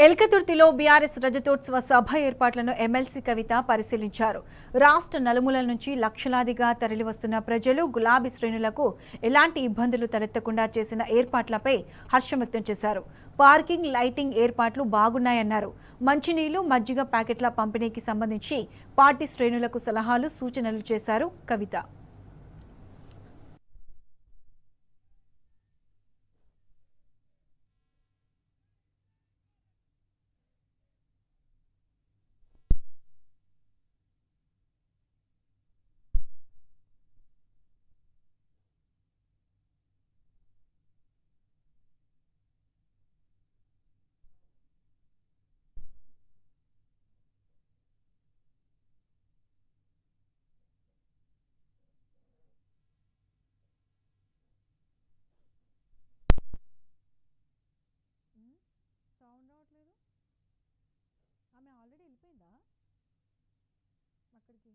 ఎల్కతుర్తిలో BRS రజతోత్సవ సభ ఏర్పాట్లను MLC కవిత పరిశీలించారు. రాష్ట్ర నలుమూలల నుంచి లక్షలాదిగా తరలివస్తున్న ప్రజలు గులాబీ శ్రేణులకు ఎలాంటి ఇబ్బందులు తలెత్తకుండా చేసిన ఏర్పాట్లపై హర్షం వ్యక్తం చేశారు. పార్కింగ్, లైటింగ్ ఏర్పాట్లు బాగున్నాయన్నారు. మంచినీళ్లు, మజ్జిగ ప్యాకెట్ల పంపిణీకి సంబంధించి పార్టీ శ్రేణులకు సలహాలు, సూచనలు చేశారు కవిత. సౌండ్ రావట్లేదు. ఆమె ఆల్రెడీ వెళ్ళిపోయిందా అక్కడికి?